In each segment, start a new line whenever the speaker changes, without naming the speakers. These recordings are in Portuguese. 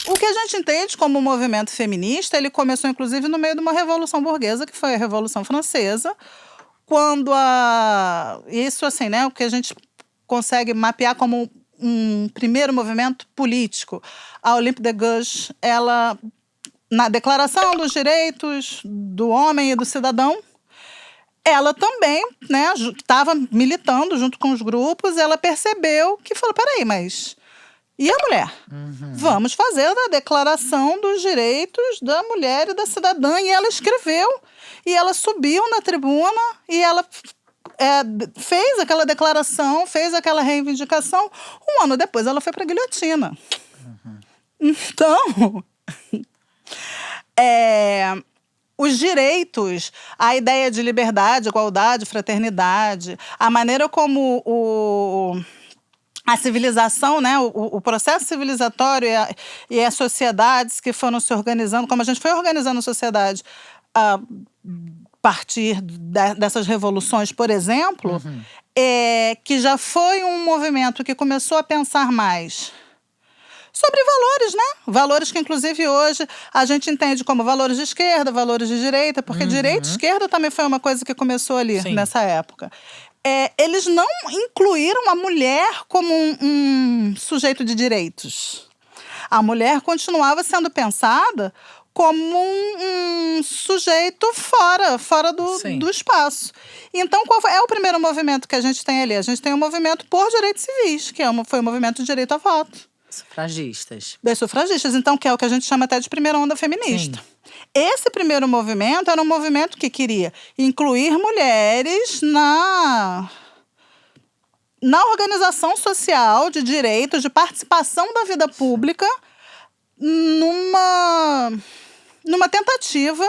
O que a gente entende como movimento feminista, ele começou inclusive no meio de uma revolução burguesa, que foi a Revolução Francesa, quando isso assim, né, o que a gente consegue mapear como um primeiro movimento político. A Olympe de Gouges, ela, na Declaração dos Direitos do Homem e do Cidadão, ela também, né, estava militando junto com os grupos, ela percebeu que falou, peraí, mas e a mulher? Vamos fazer a Declaração dos Direitos da Mulher e da Cidadã. E ela escreveu, e ela subiu na tribuna, e ela fez aquela declaração, fez aquela reivindicação. Um ano depois, ela foi para a guilhotina. Então, os direitos, a ideia de liberdade, igualdade, fraternidade, a maneira como a civilização, né, o processo civilizatório e as sociedades que foram se organizando, como a gente foi organizando a sociedade a partir dessas revoluções, por exemplo, que já foi um movimento que começou a pensar mais sobre valores, né? Valores que, inclusive, hoje a gente entende como valores de esquerda, valores de direita, porque direita e esquerda também foi uma coisa que começou ali, nessa época. Eles não incluíram a mulher como um sujeito de direitos. A mulher continuava sendo pensada como um sujeito fora do espaço. Então, qual é o primeiro movimento que a gente tem ali? A gente tem um movimento por direitos civis, que foi o movimento de direito a voto.
Sufragistas.
Das sufragistas, então, que é o que a gente chama até de primeira onda feminista. Sim. Esse primeiro movimento era um movimento que queria incluir mulheres na organização social de direitos, de participação da vida pública, numa tentativa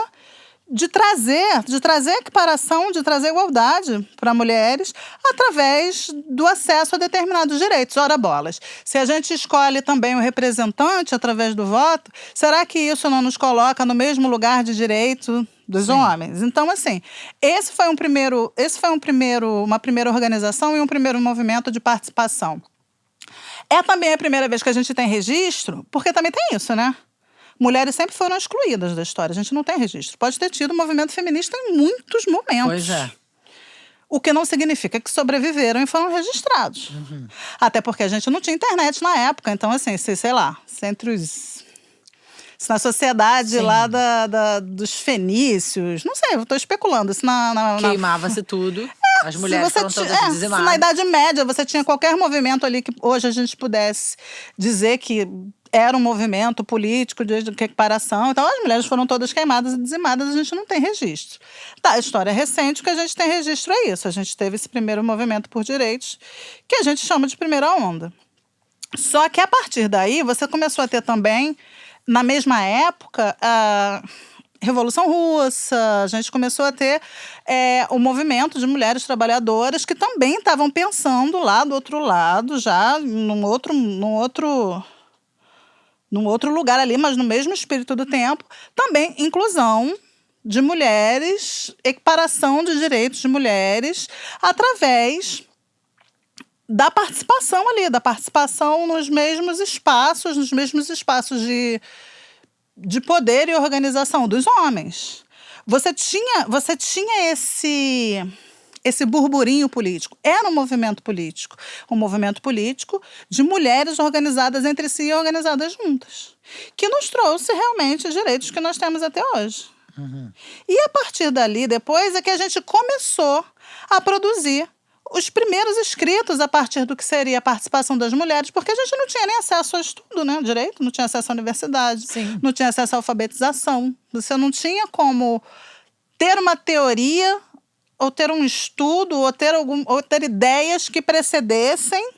de trazer equiparação, de trazer igualdade para mulheres através do acesso a determinados direitos. Ora bolas, se a gente escolhe também o representante através do voto, será que isso não nos coloca no mesmo lugar de direito dos homens? Então, assim, esse foi uma primeira organização e um primeiro movimento de participação. É também a primeira vez que a gente tem registro, porque também tem isso, né? Mulheres sempre foram excluídas da história. A gente não tem registro. Pode ter tido movimento feminista em muitos momentos.
Pois é.
O que não significa que sobreviveram e foram registrados. Até porque a gente não tinha internet na época. Então, assim, sei lá, se na sociedade lá dos fenícios, não sei, eu estou especulando.
Queimava-se tudo. As mulheres foram todas dizimadas.
Se na Idade Média você tinha qualquer movimento ali que hoje a gente pudesse dizer que era um movimento político de equiparação. Então, as mulheres foram todas queimadas e dizimadas, a gente não tem registro. A história recente, o que a gente tem registro é isso. A gente teve esse primeiro movimento por direitos, que a gente chama de primeira onda. Só que, a partir daí, você começou a ter também, na mesma época, a Revolução Russa, a gente começou a ter o movimento de mulheres trabalhadoras que também estavam pensando lá do outro lado, já num outro lugar ali, mas no mesmo espírito do tempo, também inclusão de mulheres, equiparação de direitos de mulheres através da participação ali, da participação nos mesmos espaços de poder e organização dos homens. Você tinha esse burburinho político. Era um movimento político de mulheres organizadas entre si e organizadas juntas, que nos trouxe realmente os direitos que nós temos até hoje. E a partir dali, depois, é que a gente começou a produzir os primeiros escritos a partir do que seria a participação das mulheres, porque a gente não tinha nem acesso a estudo, né? Direito, não tinha acesso à universidade, não tinha acesso à alfabetização. Você não tinha como ter uma teoria ou ter um estudo, ou ter ideias que precedessem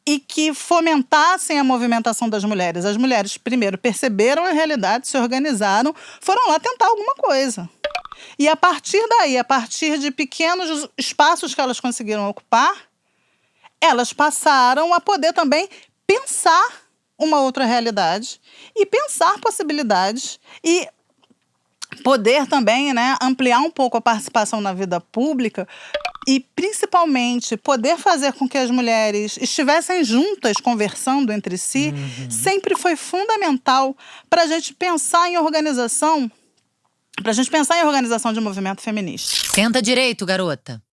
e que fomentassem a movimentação das mulheres. As mulheres, primeiro, perceberam a realidade, se organizaram, foram lá tentar alguma coisa. E a partir daí, a partir de pequenos espaços que elas conseguiram ocupar, elas passaram a poder também pensar uma outra realidade e pensar possibilidades e poder também, né, ampliar um pouco a participação na vida pública e principalmente poder fazer com que as mulheres estivessem juntas conversando entre si, sempre foi fundamental para a gente pensar em organização, de movimento feminista.
Senta direito, garota.